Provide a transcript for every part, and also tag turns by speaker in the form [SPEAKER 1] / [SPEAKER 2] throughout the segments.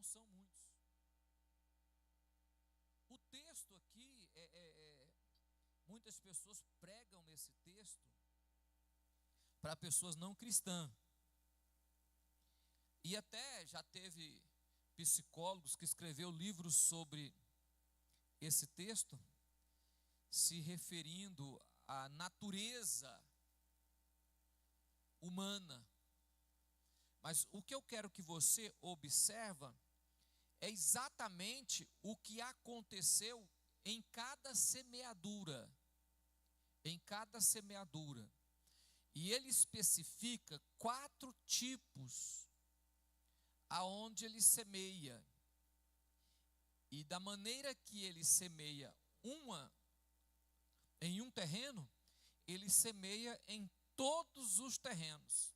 [SPEAKER 1] não são muitos. O texto aqui, muitas pessoas pregam esse texto para pessoas não cristãs. E até já teve psicólogos que escreveu livros sobre esse texto, se referindo à natureza humana. Mas o que eu quero que você observa é exatamente o que aconteceu em cada semeadura. Em cada semeadura. E ele especifica 4 tipos aonde ele semeia. E da maneira que ele semeia em um terreno, ele semeia em todos os terrenos.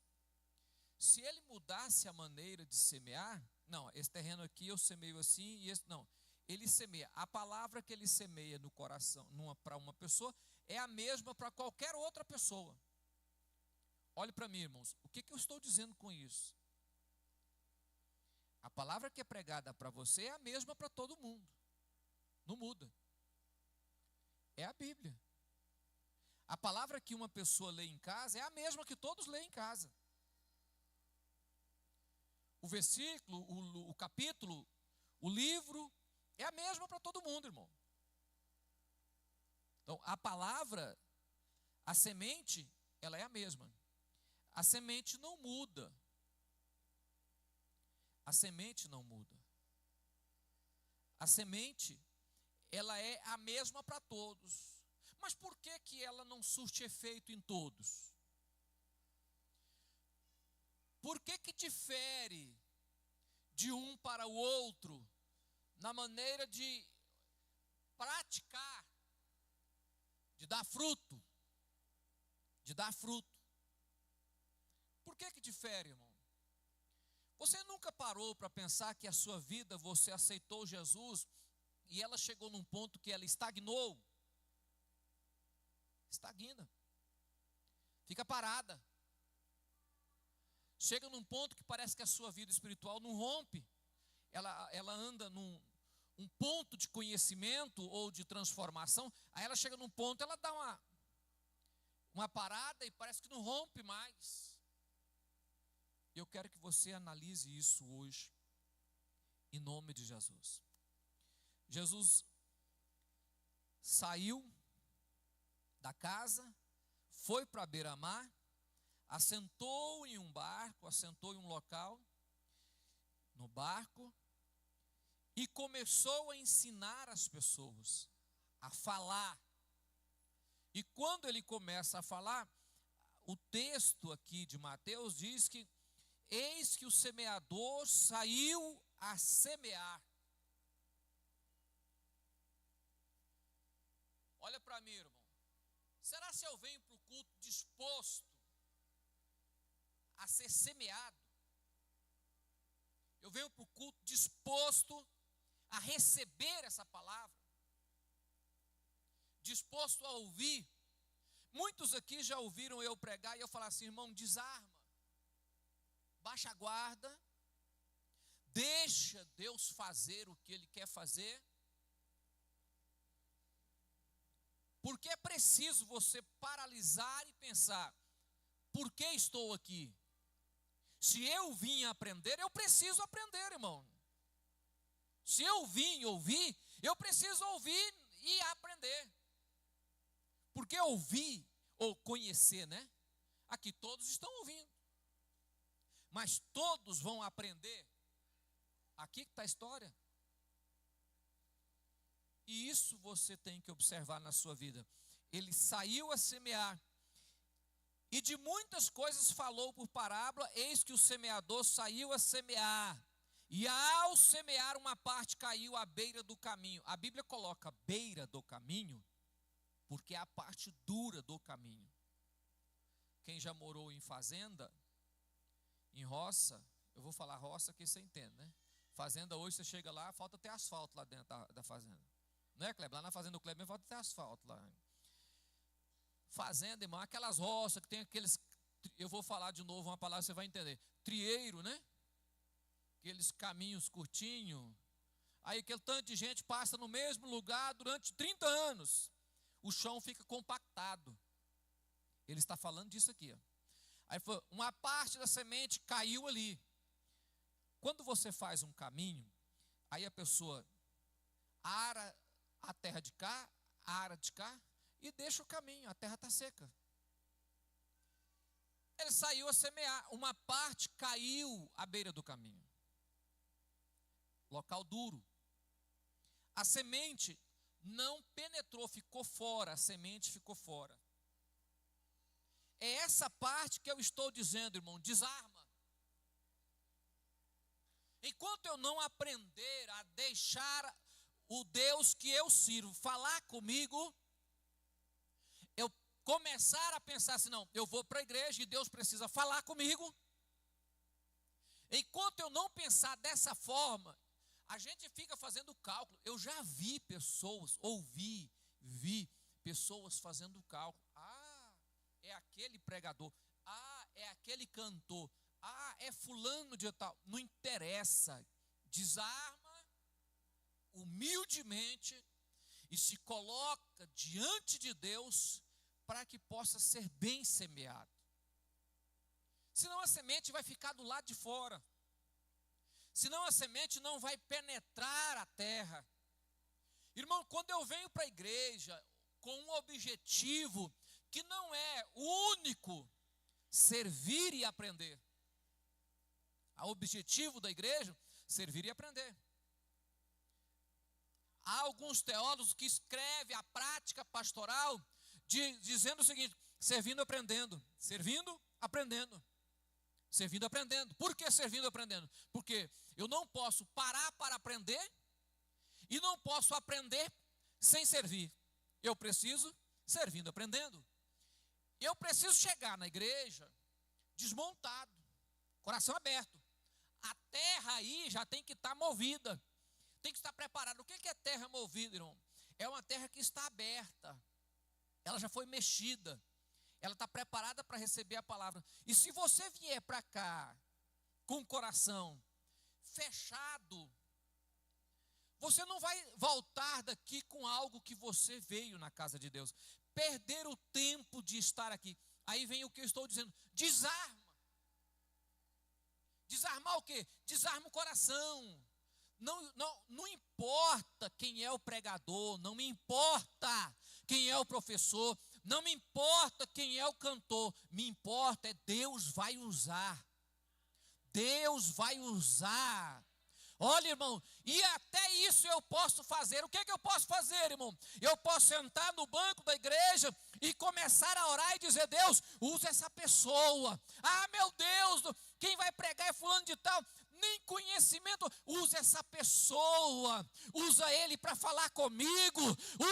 [SPEAKER 1] Se ele mudasse a maneira de semear, não, esse terreno aqui eu semeio assim e esse não. Ele semeia. A palavra que ele semeia no coração para uma pessoa é a mesma para qualquer outra pessoa. Olhe para mim, irmãos. O que eu estou dizendo com isso? A palavra que é pregada para você é a mesma para todo mundo. Não muda. É a Bíblia. A palavra que uma pessoa lê em casa é a mesma que todos leem em casa. O versículo, o capítulo, o livro, é a mesma para todo mundo, irmão. Então, a palavra, a semente, ela é a mesma. A semente não muda. A semente não muda. A semente, ela é a mesma para todos. Mas por que ela não surte efeito em todos? Por que difere de um para o outro na maneira de praticar, de dar fruto? De dar fruto. Por que difere, irmão? Você nunca parou para pensar que a sua vida, você aceitou Jesus e ela chegou num ponto que ela estagnou? Estagna. Fica parada. Chega num ponto que parece que a sua vida espiritual não rompe. Ela anda num ponto de conhecimento ou de transformação. Aí ela chega num ponto, ela dá uma parada e parece que não rompe mais. Eu quero que você analise isso hoje, em nome de Jesus. Jesus saiu da casa, foi para a beira-mar, assentou em um barco, assentou em um local, no barco, e começou a ensinar as pessoas, a falar. E quando ele começa a falar, o texto aqui de Mateus diz que eis que o semeador saiu a semear. Olha para mim, irmão. Será se eu venho para o culto disposto a ser semeado? Eu venho para o culto disposto a receber essa palavra? Disposto a ouvir? Muitos aqui já ouviram eu pregar e eu falar assim, irmão, desarma. Baixa a guarda, deixa Deus fazer o que Ele quer fazer, porque é preciso você paralisar e pensar, por que estou aqui? Se eu vim aprender, eu preciso aprender, irmão. Se eu vim ouvir, eu preciso ouvir e aprender, porque ouvir ou conhecer, né? Aqui todos estão ouvindo. Mas todos vão aprender. Aqui que está a história. E isso você tem que observar na sua vida. Ele saiu a semear. E de muitas coisas falou por parábola. Eis que o semeador saiu a semear. E ao semear, uma parte caiu à beira do caminho. A Bíblia coloca beira do caminho, porque é a parte dura do caminho. Quem já morou em fazenda, em roça, eu vou falar roça que você entende, né? Fazenda hoje você chega lá, falta até asfalto lá dentro da fazenda. Não é, Kleber? Lá na fazenda do Kleber falta até asfalto lá. Fazenda, irmão, aquelas roças que tem aqueles, eu vou falar de novo uma palavra, você vai entender. Trieiro, né? aqueles caminhos curtinhos, aí aquele tanto de gente passa no mesmo lugar durante 30 anos, o chão fica compactado. Ele está falando disso aqui, ó. Aí uma parte da semente caiu ali. Quando você faz um caminho, aí a pessoa ara a terra de cá, ara de cá e deixa o caminho, a terra está seca. Ele saiu a semear, uma parte caiu à beira do caminho. Local duro. A semente não penetrou, ficou fora, a semente ficou fora. É essa parte que eu estou dizendo, irmão, desarma. Enquanto eu não aprender a deixar o Deus que eu sirvo falar comigo, eu começar a pensar assim, não, eu vou para a igreja e Deus precisa falar comigo. Enquanto eu não pensar dessa forma, a gente fica fazendo cálculo. Eu já vi pessoas, vi pessoas fazendo cálculo. Ah, é aquele pregador. Ah, é aquele cantor. Ah, é fulano de tal. Não interessa. Desarma humildemente e se coloca diante de Deus para que possa ser bem semeado. Senão a semente vai ficar do lado de fora. Senão a semente não vai penetrar a terra. Irmão, quando eu venho para a igreja com um objetivo que não é o único, servir e aprender. O objetivo da igreja, servir e aprender. Há alguns teólogos que escrevem a prática pastoral dizendo o seguinte: servindo, aprendendo, servindo, aprendendo. Servindo, aprendendo. Por que servindo, aprendendo? Porque eu não posso parar para aprender e não posso aprender sem servir. Eu preciso servindo, aprendendo. Eu preciso chegar na igreja desmontado, coração aberto. A terra aí já tem que estar movida, tem que estar preparada. O que é terra movida, irmão? É uma terra que está aberta, ela já foi mexida. Ela está preparada para receber a palavra. E se você vier para cá com o coração fechado, você não vai voltar daqui com algo que você veio na casa de Deus. Perder o tempo de estar aqui. Aí vem o que eu estou dizendo. Desarma. Desarmar o quê? Desarma o coração. Não importa quem é o pregador, não me importa quem é o professor, não me importa quem é o cantor, me importa é Deus vai usar. Deus vai usar. Olha, irmão, e até isso eu posso fazer. O que é que eu posso fazer, irmão? Eu posso sentar no banco da igreja e começar a orar e dizer: Deus, usa essa pessoa. Ah, meu Deus, quem vai pregar é fulano de tal. Nem conhecimento, usa essa pessoa, usa ele para falar comigo,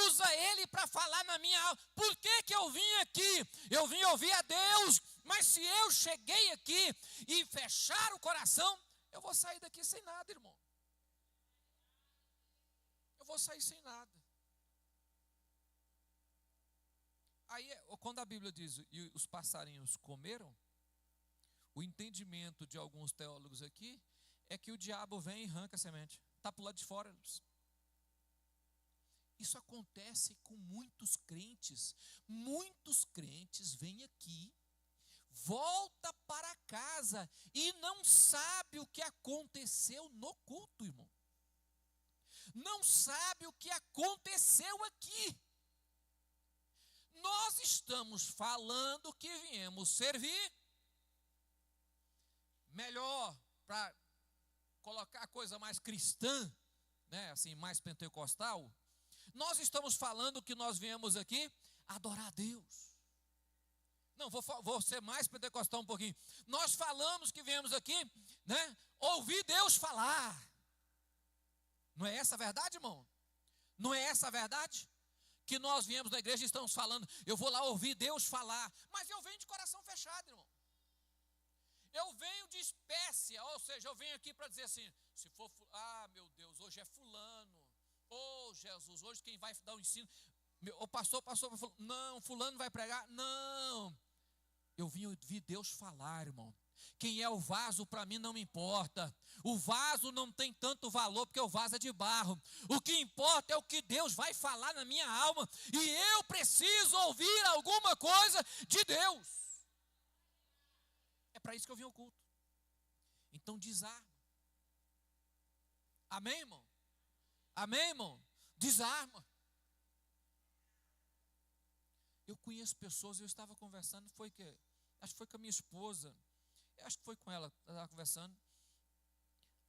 [SPEAKER 1] usa ele para falar na minha alma. Por que eu vim aqui? Eu vim ouvir a Deus, mas se eu cheguei aqui e fechar o coração, eu vou sair daqui sem nada, irmão. Eu vou sair sem nada. Aí, quando a Bíblia diz, e os passarinhos comeram, o entendimento de alguns teólogos aqui é que o diabo vem e arranca a semente. Está para o lado de fora. Isso acontece com muitos crentes. Muitos crentes vêm aqui, volta para casa e não sabe o que aconteceu no culto, irmão. Não sabe o que aconteceu aqui. Nós estamos falando que viemos servir. Melhor, para colocar a coisa mais cristã, né, assim, mais pentecostal, nós estamos falando que nós viemos aqui adorar a Deus. Não, vou ser mais pentecostal um pouquinho. Nós falamos que viemos aqui, né, ouvir Deus falar. Não é essa a verdade, irmão? Não é essa a verdade? Que nós viemos da igreja e estamos falando, eu vou lá ouvir Deus falar, mas eu venho de coração fechado, irmão. Eu venho de espécie, ou seja, eu venho aqui para dizer assim, se for, meu Deus, hoje é fulano, Jesus, hoje quem vai dar o ensino, o pastor falou, não, fulano vai pregar, não, Eu vim ouvir Deus falar, irmão. Quem é o vaso para mim não me importa. O vaso não tem tanto valor porque o vaso é de barro. O que importa é o que Deus vai falar na minha alma. E eu preciso ouvir alguma coisa de Deus. É para isso que eu vim ao culto. Então desarma. Amém, irmão? Amém, irmão? Desarma. Eu conheço pessoas, eu estava conversando, acho que foi com a minha esposa, acho que foi com ela, eu estava conversando.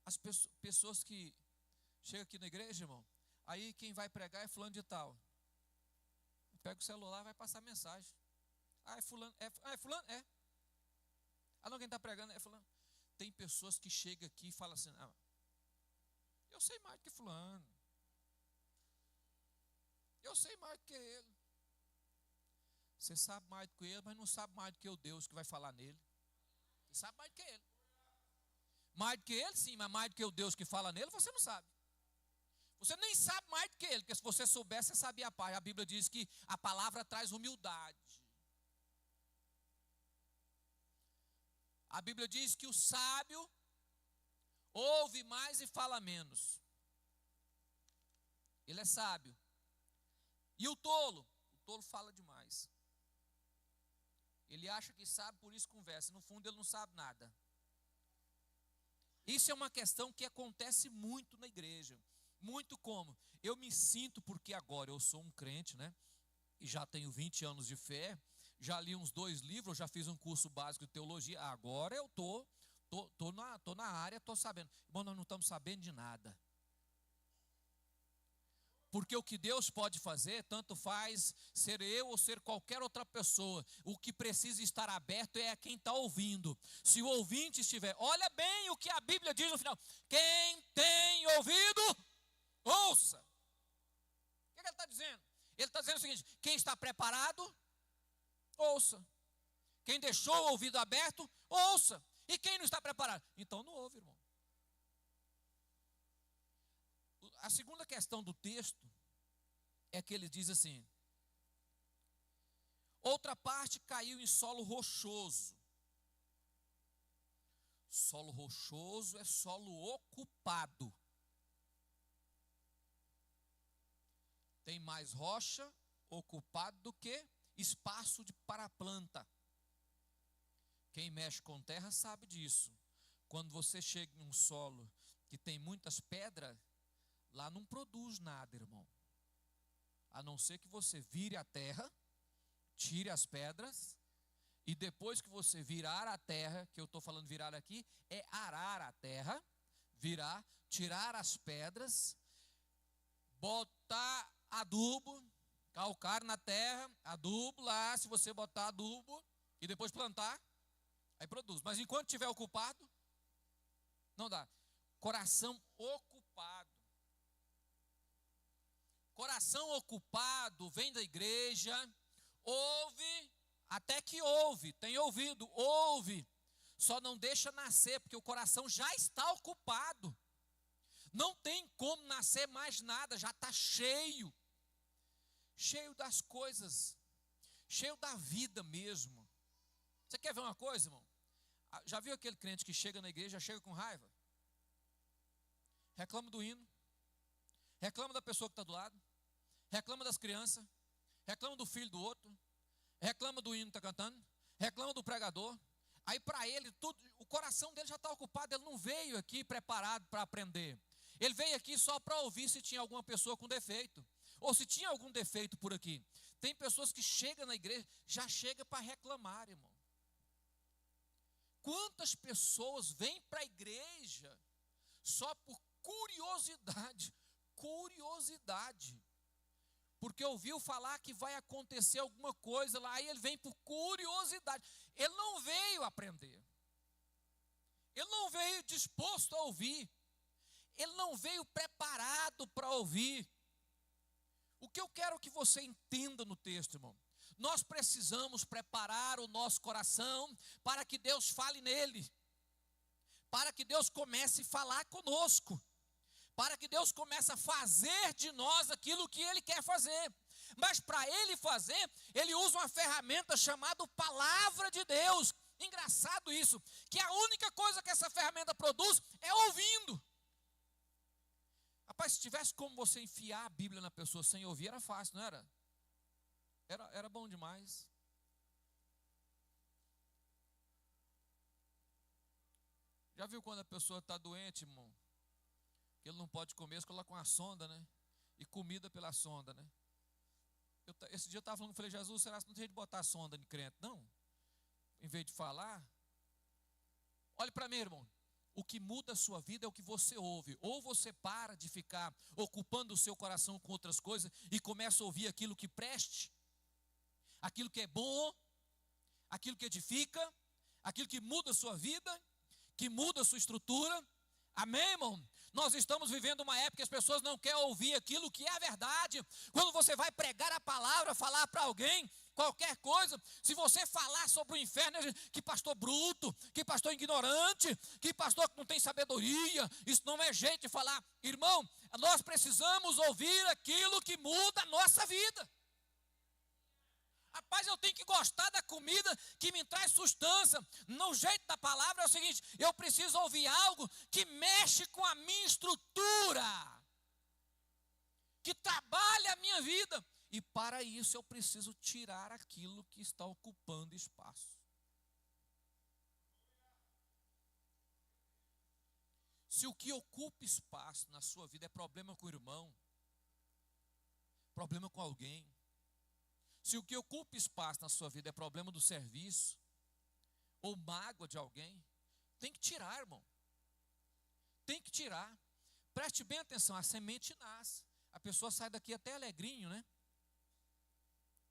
[SPEAKER 1] As pessoas que chegam aqui na igreja, irmão, aí quem vai pregar é fulano de tal. Pega o celular e vai passar mensagem. Ah, é fulano, é fulano? É. Ah, não, quem está pregando é fulano. Tem pessoas que chegam aqui e falam assim, eu sei mais do que fulano. Eu sei mais do que ele. Você sabe mais do que ele, mas não sabe mais do que o Deus que vai falar nele. Você sabe mais do que ele. Mais do que ele, sim, mas mais do que o Deus que fala nele, você não sabe. Você nem sabe mais do que ele, porque se você soubesse, você sabia a paz. A Bíblia diz que a palavra traz humildade. A Bíblia diz que o sábio ouve mais e fala menos. Ele é sábio. E o tolo fala demais. Ele acha que sabe, por isso conversa. No fundo, ele não sabe nada. Isso é uma questão que acontece muito na igreja. Muito como? Eu me sinto, porque agora eu sou um crente, né? E já tenho 20 anos de fé. Já li uns 2 livros, já fiz um curso básico de teologia. Agora eu tô na área, estou sabendo. Bom, nós não estamos sabendo de nada. Porque o que Deus pode fazer, tanto faz ser eu ou ser qualquer outra pessoa. O que precisa estar aberto é quem está ouvindo. Se o ouvinte estiver, olha bem o que a Bíblia diz no final. Quem tem ouvido, ouça. O que ele está dizendo? Ele está dizendo o seguinte, quem está preparado, ouça. Quem deixou o ouvido aberto, ouça. E quem não está preparado? Então não ouve, irmão. A segunda questão do texto é que ele diz assim: outra parte caiu em solo rochoso. Solo rochoso é solo ocupado. Tem mais rocha ocupado do que espaço para a planta. Quem mexe com terra sabe disso. Quando você chega em um solo que tem muitas pedras, lá não produz nada, irmão. A não ser que você vire a terra, tire as pedras, e depois que você virar a terra, que eu estou falando virar aqui, é arar a terra, virar, tirar as pedras, botar adubo, calcário na terra, adubo lá, se você botar adubo, e depois plantar, aí produz. Mas enquanto estiver ocupado, não dá. Coração ocupado. Coração ocupado, vem da igreja, ouve, até que ouve, tem ouvido, ouve, só não deixa nascer, porque o coração já está ocupado, não tem como nascer mais nada, já está cheio das coisas, cheio da vida mesmo. Você quer ver uma coisa, irmão? Já viu aquele crente que chega na igreja, chega com raiva? Reclama do hino, reclama da pessoa que está do lado, reclama das crianças, reclama do filho do outro, reclama do hino que está cantando, reclama do pregador. Aí para ele, tudo, o coração dele já está ocupado, ele não veio aqui preparado para aprender. Ele veio aqui só para ouvir se tinha alguma pessoa com defeito, ou se tinha algum defeito por aqui. Tem pessoas que chegam na igreja, já chega para reclamar, irmão. Quantas pessoas vêm para a igreja só por curiosidade, porque ouviu falar que vai acontecer alguma coisa lá, aí ele vem por curiosidade, ele não veio aprender, ele não veio disposto a ouvir, ele não veio preparado para ouvir. O que eu quero que você entenda no texto, irmão, nós precisamos preparar o nosso coração para que Deus fale nele, para que Deus comece a falar conosco, para que Deus comece a fazer de nós aquilo que Ele quer fazer. Mas para ele fazer, ele usa uma ferramenta chamada palavra de Deus. Engraçado isso, que a única coisa que essa ferramenta produz é ouvindo. Rapaz, se tivesse como você enfiar a Bíblia na pessoa sem ouvir, era fácil, não era? Era bom demais. Já viu quando a pessoa está doente, irmão? Que ele não pode comer, você coloca uma sonda, né? E comida pela sonda, né? Esse dia eu estava falando, falei, Jesus, será que não tem jeito de botar a sonda em crente? Não. Em vez de falar, olhe para mim, irmão. O que muda a sua vida é o que você ouve. Ou você para de ficar ocupando o seu coração com outras coisas e começa a ouvir aquilo que preste, aquilo que é bom, aquilo que edifica, aquilo que muda a sua vida, que muda a sua estrutura. Amém, irmão? Nós estamos vivendo uma época que as pessoas não querem ouvir aquilo que é a verdade. Quando você vai pregar a palavra, falar para alguém qualquer coisa, se você falar sobre o inferno, que pastor bruto, que pastor ignorante, que pastor que não tem sabedoria, isso não é jeito de falar. Irmão, nós precisamos ouvir aquilo que muda a nossa vida. Rapaz, eu tenho que gostar da comida que me traz sustância. No jeito da palavra é o seguinte, eu preciso ouvir algo que mexe com a minha estrutura, que trabalha a minha vida. E para isso eu preciso tirar aquilo que está ocupando espaço. Se o que ocupa espaço na sua vida é problema com o irmão, problema com alguém, se o que ocupa espaço na sua vida é problema do serviço, ou mágoa de alguém, tem que tirar, irmão. Tem que tirar. Preste bem atenção, a semente nasce. A pessoa sai daqui até alegrinho, né?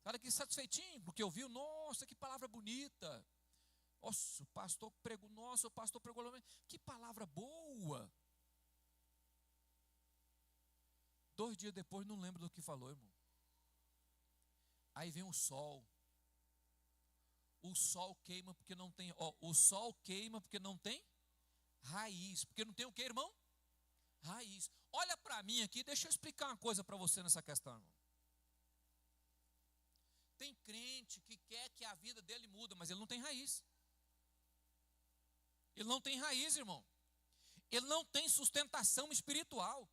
[SPEAKER 1] Sai daqui satisfeitinho, porque ouviu, nossa, que palavra bonita. Nossa, o pastor pregou, que palavra boa. 2 dias depois não lembro do que falou, irmão. Aí vem o sol. O sol queima porque não tem, o sol queima porque não tem raiz. Porque não tem o que, irmão? Raiz. Olha para mim aqui, deixa eu explicar uma coisa para você nessa questão, irmão. Tem crente que quer que a vida dele muda, mas ele não tem raiz. Ele não tem raiz, irmão. Ele não tem sustentação espiritual.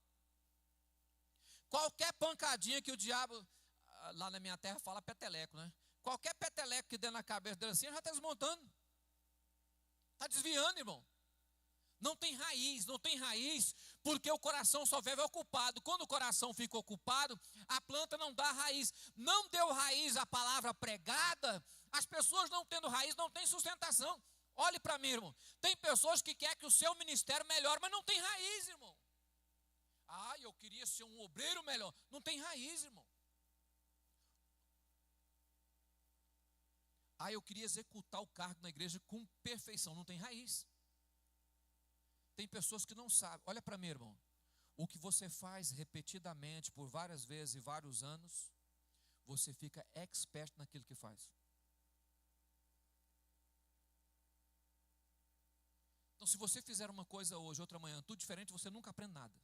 [SPEAKER 1] Qualquer pancadinha que o diabo, lá na minha terra fala peteleco, né? Qualquer peteleco que der na cabeça dele assim, já está desmontando. Está desviando, irmão. Não tem raiz, porque o coração só vive ocupado. Quando o coração fica ocupado, a planta não dá raiz. Não deu raiz a palavra pregada, as pessoas não tendo raiz, não tem sustentação. Olhe para mim, irmão. Tem pessoas que querem que o seu ministério melhore, mas não tem raiz, irmão. Ah, eu queria ser um obreiro melhor. Não tem raiz, irmão. Ah, eu queria executar o cargo na igreja com perfeição. Não tem raiz. Tem pessoas que não sabem. Olha para mim, irmão. O que você faz repetidamente por várias vezes e vários anos, você fica expert naquilo que faz. Então, se você fizer uma coisa hoje, outra amanhã, tudo diferente, você nunca aprende nada.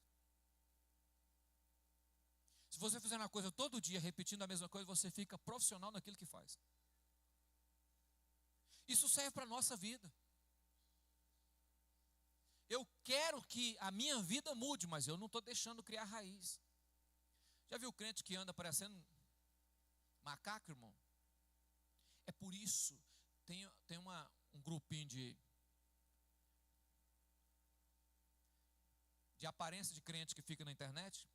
[SPEAKER 1] Se você fizer uma coisa todo dia, repetindo a mesma coisa, você fica profissional naquilo que faz. Isso serve para a nossa vida. Eu quero que a minha vida mude, mas eu não estou deixando criar raiz. Já viu o crente que anda parecendo macaco, irmão? É por isso, tem um grupinho de aparência de crente que fica na internet.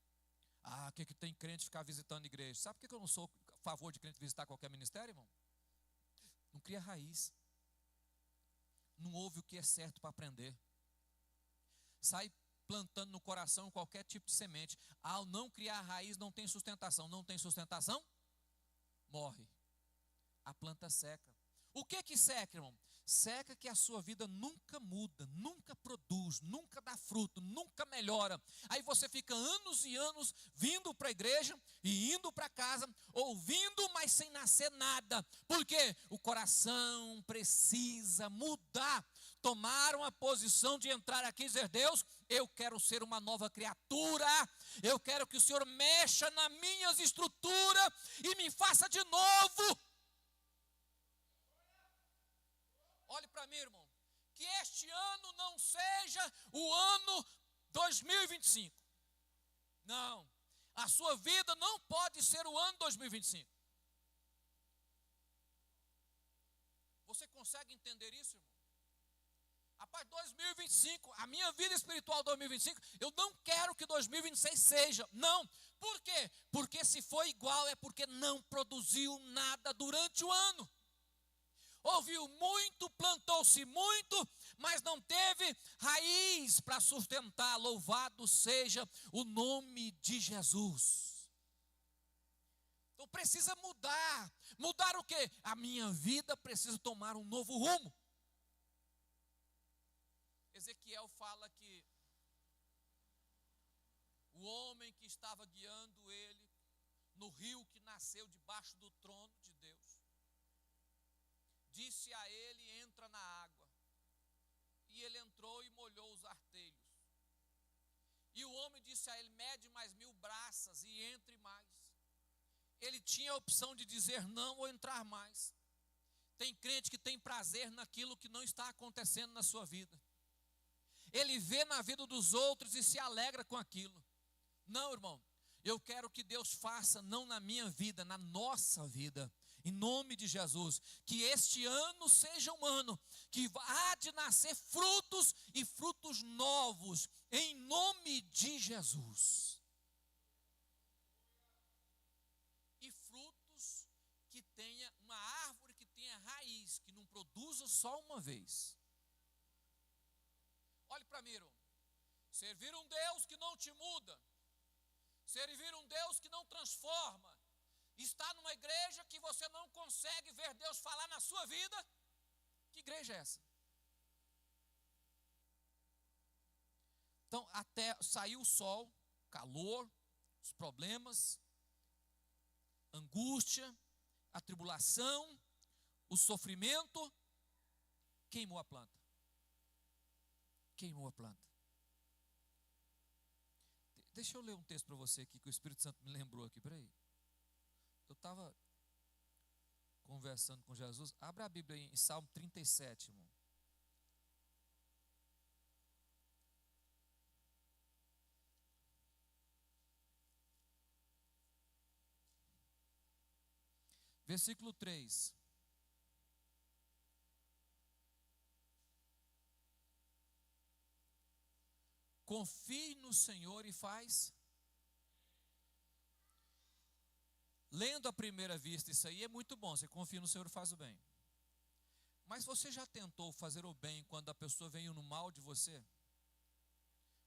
[SPEAKER 1] Ah, que tem crente ficar visitando igreja. Sabe por que eu não sou a favor de crente visitar qualquer ministério, irmão? Não cria raiz. Não ouve o que é certo para aprender. Sai plantando no coração qualquer tipo de semente. Ao não criar raiz, não tem sustentação. Não tem sustentação, morre. A planta seca. O que seca, irmão? Seca que a sua vida nunca muda, nunca produz, nunca dá fruto, nunca melhora. Aí você fica anos e anos vindo para a igreja e indo para casa, ouvindo, mas sem nascer nada. Por quê? O coração precisa mudar. tomaram a posição de entrar aqui e dizer: Deus, eu quero ser uma nova criatura, eu quero que o Senhor mexa nas minhas estruturas e me faça de novo. Olhe para mim, irmão, que este ano não seja o ano 2025. Não, a sua vida não pode ser o ano 2025. Você consegue entender isso, irmão? Rapaz, 2025, a minha vida espiritual 2025, eu não quero que 2026 seja. Não. Por quê? Porque se for igual é porque não produziu nada durante o ano. Ouviu muito, plantou-se muito, mas não teve raiz para sustentar. Louvado seja o nome de Jesus. Então precisa mudar. Mudar o quê? A minha vida precisa tomar um novo rumo. Ezequiel fala que o homem que estava guiando ele no rio que nasceu debaixo do trono de Deus, disse a ele: entra na água. E ele entrou e molhou os artelhos. E o homem disse a ele: mede mais 1000 braças e entre mais. Ele tinha a opção de dizer não ou entrar mais. Tem crente que tem prazer naquilo que não está acontecendo na sua vida. Ele vê na vida dos outros e se alegra com aquilo. Não, irmão, eu quero que Deus faça, não na minha vida, na nossa vida, em nome de Jesus, que este ano seja um ano que há de nascer frutos e frutos novos, em nome de Jesus. E frutos que tenha, uma árvore que tenha raiz, que não produza só uma vez. Olhe para mim, irmão. Servir um Deus que não te muda, servir um Deus que não transforma, está numa igreja que você não consegue ver Deus falar na sua vida. Que igreja é essa? Então, até saiu o sol, calor, os problemas, angústia, a tribulação, o sofrimento, queimou a planta. Queimou a planta. Deixa eu ler um texto para você aqui, que o Espírito Santo me lembrou aqui, peraí. Eu estava conversando com Jesus. Abra a Bíblia aí em Salmo 37, irmão. Versículo 3. Confie no Senhor e faz. Lendo à primeira vista isso aí é muito bom. Você confia no Senhor e faz o bem. Mas você já tentou fazer o bem quando a pessoa veio no mal de você?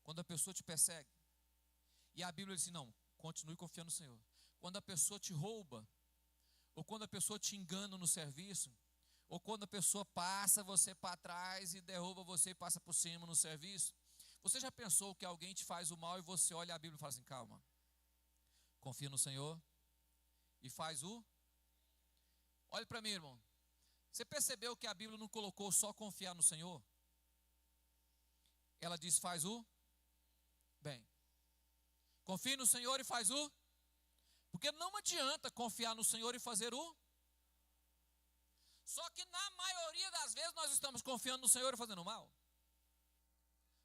[SPEAKER 1] Quando a pessoa te persegue? E a Bíblia diz assim: não, continue confiando no Senhor. Quando a pessoa te rouba, ou quando a pessoa te engana no serviço, ou quando a pessoa passa você para trás e derruba você e passa por cima no serviço. Você já pensou que alguém te faz o mal e você olha a Bíblia e fala assim: calma, confia no Senhor e faz o... Olhe para mim, irmão. Você percebeu que a Bíblia não colocou só confiar no Senhor? Ela diz: faz o bem. Confie no Senhor e faz o... Porque não adianta confiar no Senhor e fazer o... Só que na maioria das vezes nós estamos confiando no Senhor e fazendo mal.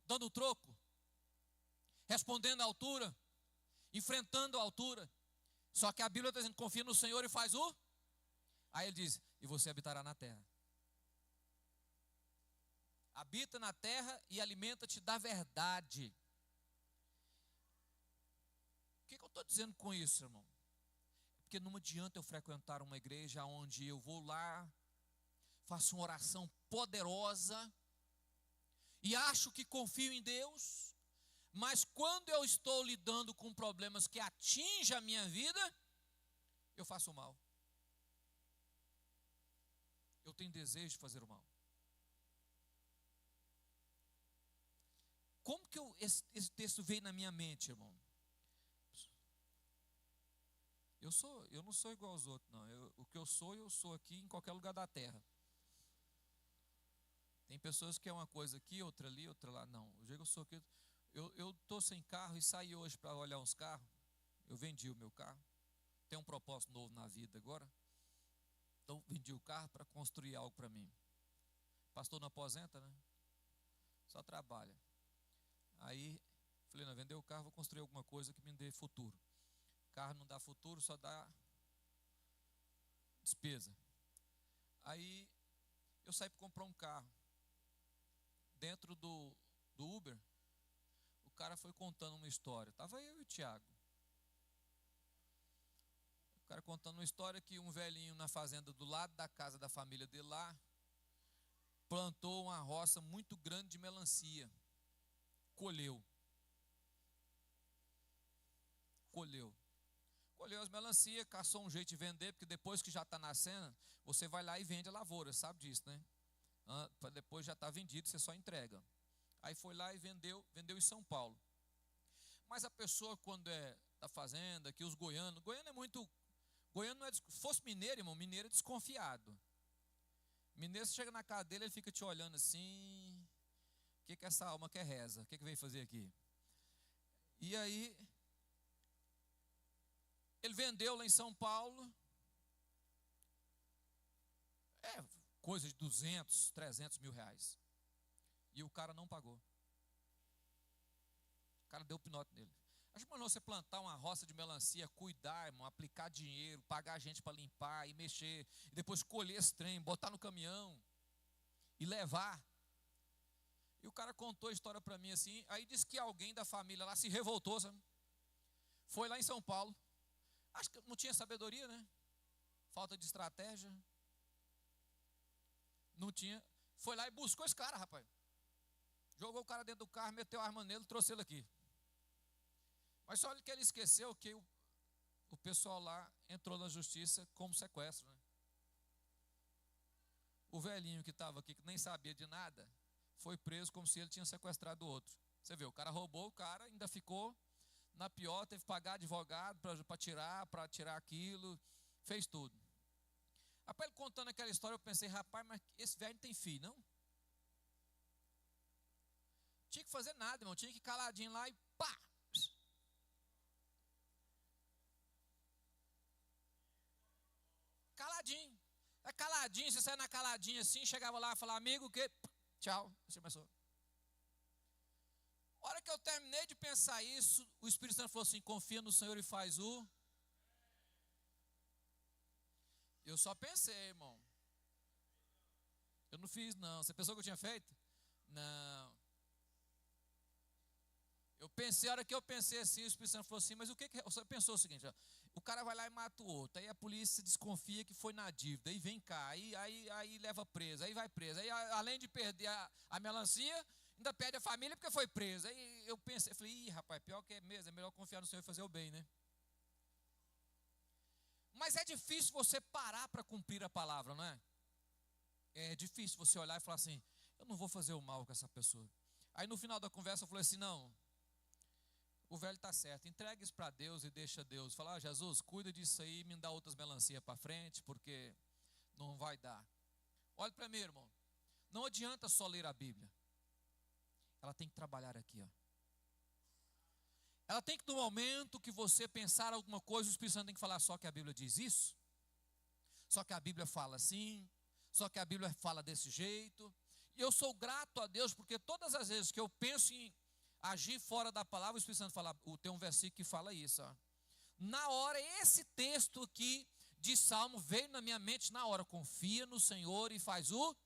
[SPEAKER 1] Dando troco, respondendo à altura, enfrentando a altura. Só que a Bíblia está dizendo: confia no Senhor e faz o... Aí ele diz: e você habitará na terra. Habita na terra e alimenta-te da verdade. O que eu estou dizendo com isso, irmão? Porque não adianta eu frequentar uma igreja onde eu vou lá, faço uma oração poderosa e acho que confio em Deus, mas quando eu estou lidando com problemas que atingem a minha vida, eu faço o mal. Eu tenho desejo de fazer o mal. Como que esse texto veio na minha mente, irmão? Eu não sou igual aos outros, não. O que eu sou aqui em qualquer lugar da terra. Tem pessoas que é uma coisa aqui, outra ali, outra lá. Não, o jeito que eu sou aqui, eu estou sem carro e saí hoje para olhar uns carros. Eu vendi o meu carro. Tenho um propósito novo na vida agora. Então vendi o carro para construir algo para mim. Pastor não aposenta, né? Só trabalha. Aí falei, não, vender o carro, vou construir alguma coisa que me dê futuro. Carro não dá futuro, só dá despesa. Aí eu saí para comprar um carro. Dentro do Uber, o cara foi contando uma história. Estava eu e o Tiago. O cara contando uma história que um velhinho na fazenda do lado da casa da família dele lá, plantou uma roça muito grande de melancia. Colheu as melancias, caçou um jeito de vender, porque depois que já está nascendo, você vai lá e vende a lavoura, sabe disso, né? Para depois já está vendido, você só entrega. Aí foi lá e vendeu em São Paulo. Mas a pessoa, quando é da fazenda, que os goiano é muito, goiano não é, se fosse mineiro, irmão, mineiro é desconfiado. Mineiro, você chega na casa dele, ele fica te olhando assim, o que essa alma quer reza? O que veio fazer aqui? E aí, ele vendeu lá em São Paulo, coisa de 200, 300 mil reais. E o cara não pagou. O cara deu pinote nele. Acho que você plantar uma roça de melancia, cuidar, irmão, aplicar dinheiro, pagar gente para limpar e mexer, e depois colher esse trem, botar no caminhão e levar. E o cara contou a história para mim assim, aí disse que alguém da família lá se revoltou, sabe? Foi lá em São Paulo. Acho que não tinha sabedoria, né? Falta de estratégia. Não tinha. Foi lá e buscou esse cara, rapaz. Jogou o cara dentro do carro, meteu a arma nele, trouxe ele aqui. Mas só que ele esqueceu que o pessoal lá entrou na justiça como sequestro, né? O velhinho que estava aqui, que nem sabia de nada, foi preso como se ele tinha sequestrado o outro. Você vê, o cara roubou o cara, ainda ficou na pior, teve que pagar advogado para tirar aquilo, fez tudo. Rapaz, ele contando aquela história, eu pensei, rapaz, mas esse velho não tem filho, não? Tinha que fazer nada, irmão, tinha que ir caladinho lá e pá! Caladinho. É caladinho, você sai na caladinha assim, chegava lá e falava, amigo, que? Tchau, você começou. A hora que eu terminei de pensar isso, o Espírito Santo falou assim, confia no Senhor e faz o... Eu só pensei, irmão. Eu não fiz, não. Você pensou que eu tinha feito? Não. Eu pensei, a hora que eu pensei assim, o Espírito Santo falou assim, mas o que você pensou o seguinte, ó, o cara vai lá e mata o outro, aí a polícia desconfia que foi na dívida, aí vem cá, aí leva preso, aí vai preso, aí além de perder a melancia, ainda perde a família porque foi preso. Aí eu pensei, falei, ih, rapaz, pior que é mesmo, é melhor confiar no Senhor e fazer o bem, né? Mas é difícil você parar para cumprir a palavra, não é? É difícil você olhar e falar assim, eu não vou fazer o mal com essa pessoa. Aí no final da conversa eu falei assim, não, o velho está certo, entregue isso para Deus e deixa Deus. Fala, Jesus, cuida disso aí e me dá outras melancias para frente, porque não vai dar. Olha para mim, irmão, não adianta só ler a Bíblia. Ela tem que trabalhar aqui, ó. Ela tem que, no momento que você pensar alguma coisa, o Espírito Santo tem que falar só que a Bíblia diz isso, só que a Bíblia fala assim, só que a Bíblia fala desse jeito. E eu sou grato a Deus, porque todas as vezes que eu penso em agir fora da palavra, o Espírito Santo fala, tem um versículo que fala isso, ó. Na hora, esse texto aqui de Salmo veio na minha mente na hora, confia no Senhor e faz o...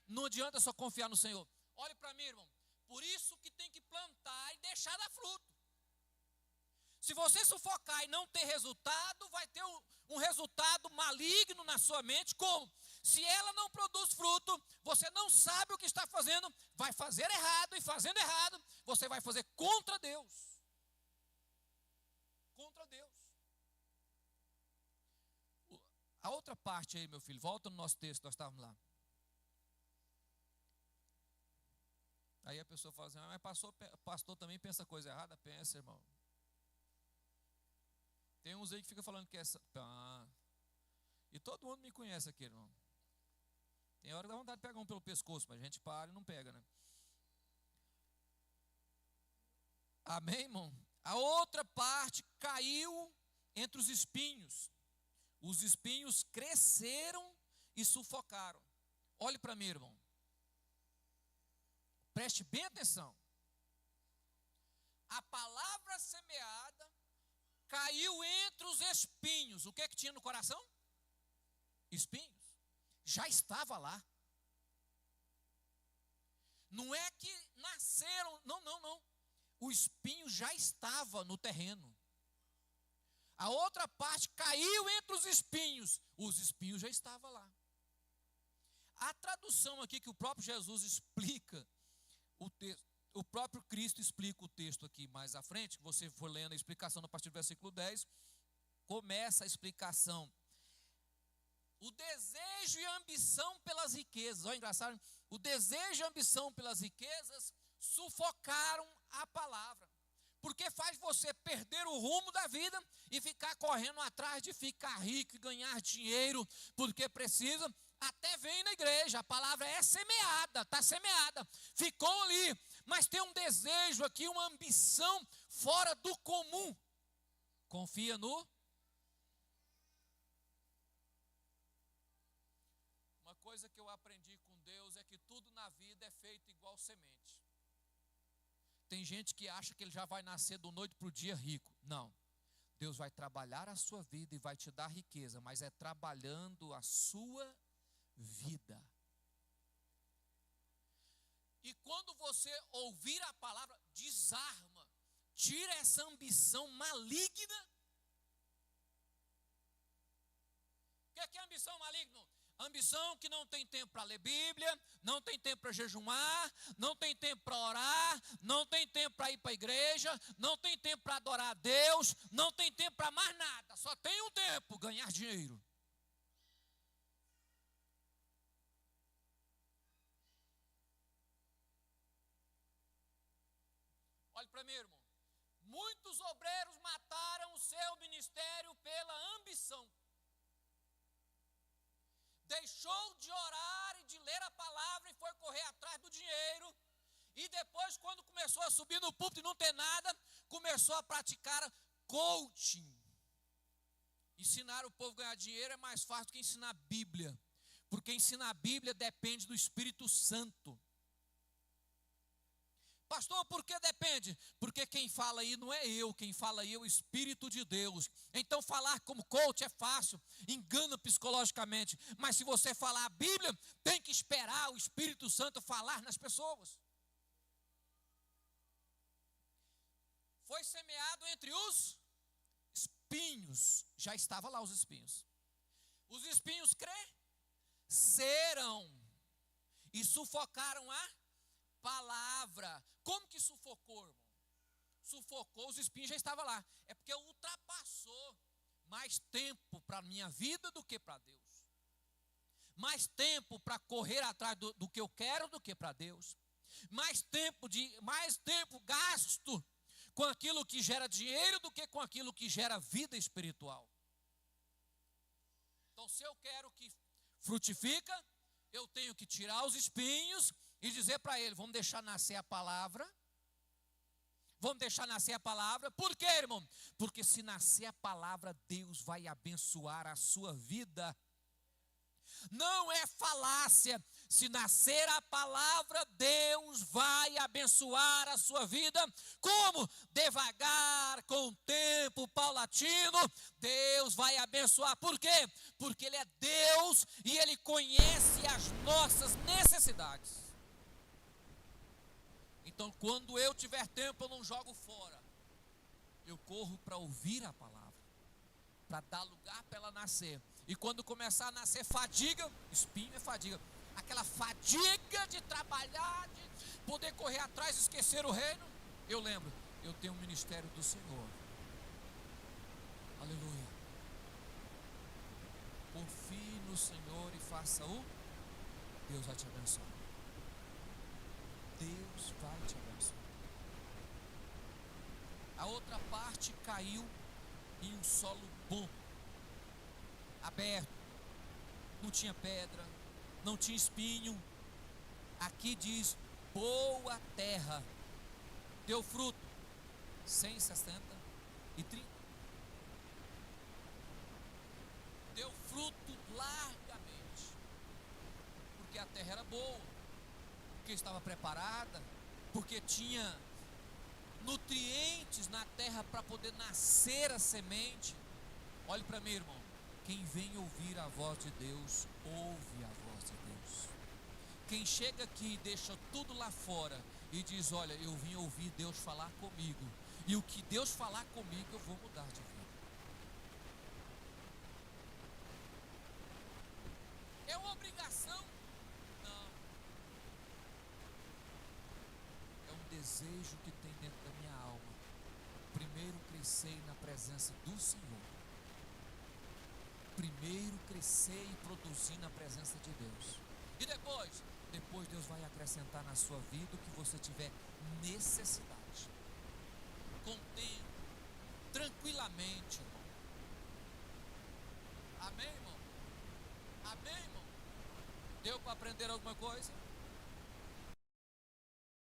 [SPEAKER 1] Não adianta só confiar no Senhor. Olhe para mim, irmão, por isso que tem que plantar e deixar dar fruto. Se você sufocar e não ter resultado, vai ter um resultado maligno na sua mente, como? Se ela não produz fruto, você não sabe o que está fazendo, vai fazer errado, e fazendo errado, você vai fazer contra Deus. Contra Deus. A outra parte aí, meu filho, volta no nosso texto, nós estávamos lá. Aí a pessoa fala assim, mas pastor também pensa coisa errada? Pensa, irmão. Tem uns aí que fica falando que é... E todo mundo me conhece aqui, irmão. Tem hora que dá vontade de pegar um pelo pescoço, mas a gente para e não pega, né? Amém, irmão? A outra parte caiu entre os espinhos. Os espinhos cresceram e sufocaram. Olhe para mim, irmão. Preste bem atenção. A palavra semeada caiu entre os espinhos. O que é que tinha no coração? Espinhos. Já estava lá. Não é que nasceram, não. O espinho já estava no terreno. A outra parte caiu entre os espinhos já estavam lá. A tradução aqui que o próprio Jesus explica o texto, o próprio Cristo explica o texto aqui mais à frente, que você for lendo a explicação a partir do versículo 10, começa a explicação. O desejo e a ambição pelas riquezas, olha engraçado, o desejo e a ambição pelas riquezas sufocaram a palavra, porque faz você perder o rumo da vida e ficar correndo atrás de ficar rico e ganhar dinheiro, porque precisa, até vem na igreja, a palavra é semeada, está semeada, ficou ali, mas tem um desejo aqui, uma ambição fora do comum. Confia no... Uma coisa que eu aprendi com Deus é que tudo na vida é feito igual semente. Tem gente que acha que ele já vai nascer do noite para o dia rico. Não. Deus vai trabalhar a sua vida e vai te dar riqueza, mas é trabalhando a sua vida. E quando você ouvir a palavra, desarma, tira essa ambição maligna. O que é ambição maligna? Ambição que não tem tempo para ler Bíblia, não tem tempo para jejuar, não tem tempo para orar, não tem tempo para ir para a igreja, não tem tempo para adorar a Deus, não tem tempo para mais nada, só tem um tempo, ganhar dinheiro. Olhe para mim, irmão. Muitos obreiros mataram o seu ministério pela ambição. Deixou de orar e de ler a palavra e foi correr atrás do dinheiro. E depois, quando começou a subir no púlpito e não ter nada, começou a praticar coaching. Ensinar o povo a ganhar dinheiro é mais fácil do que ensinar a Bíblia. Porque ensinar a Bíblia depende do Espírito Santo. Pastor, por que depende? Porque quem fala aí não é eu, quem fala aí é o Espírito de Deus. Então falar como coach é fácil, engana psicologicamente. Mas se você falar a Bíblia, tem que esperar o Espírito Santo falar nas pessoas. Foi semeado entre os espinhos. Já estava lá os espinhos. Os espinhos cresceram e sufocaram a palavra. Como que sufocou, irmão? Sufocou, os espinhos já estavam lá. É porque ultrapassou mais tempo para a minha vida do que para Deus. Mais tempo para correr atrás do que eu quero do que para Deus. Mais tempo gasto com aquilo que gera dinheiro do que com aquilo que gera vida espiritual. Então, se eu quero que frutifica, eu tenho que tirar os espinhos e dizer para ele, vamos deixar nascer a palavra. Vamos deixar nascer a palavra. Por quê, irmão? Porque se nascer a palavra, Deus vai abençoar a sua vida. Não é falácia. Se nascer a palavra, Deus vai abençoar a sua vida. Como? Devagar, com o tempo, paulatino, Deus vai abençoar. Por quê? Porque Ele é Deus e Ele conhece as nossas necessidades. Então, quando eu tiver tempo, eu não jogo fora. Eu corro para ouvir a palavra, para dar lugar para ela nascer. E quando começar a nascer fadiga, espinho é fadiga, aquela fadiga de trabalhar, de poder correr atrás e esquecer o reino, eu lembro, eu tenho um ministério do Senhor. Aleluia. Confie no Senhor e faça o... Deus vai te abençoar. Deus vai te abençoar. A outra parte caiu em um solo bom, aberto, não tinha pedra, não tinha espinho. Aqui diz: boa terra, deu fruto, 160 e 30. Deu fruto largamente, porque a terra era boa, porque estava preparada, porque tinha nutrientes na terra para poder nascer a semente. Olhe para mim, irmão. Quem vem ouvir a voz de Deus, ouve a voz de Deus. Quem chega aqui e deixa tudo lá fora e diz: olha, eu vim ouvir Deus falar comigo, e o que Deus falar comigo eu vou mudar de vida. É uma obrigação? Não. É um desejo que tem dentro da minha alma. Primeiro crescer na presença do Senhor. Primeiro crescer e produzir na presença de Deus. E depois Deus vai acrescentar na sua vida o que você tiver necessidade. Com tempo, tranquilamente, irmão. Amém, irmão? Amém, irmão? Deu para aprender alguma coisa?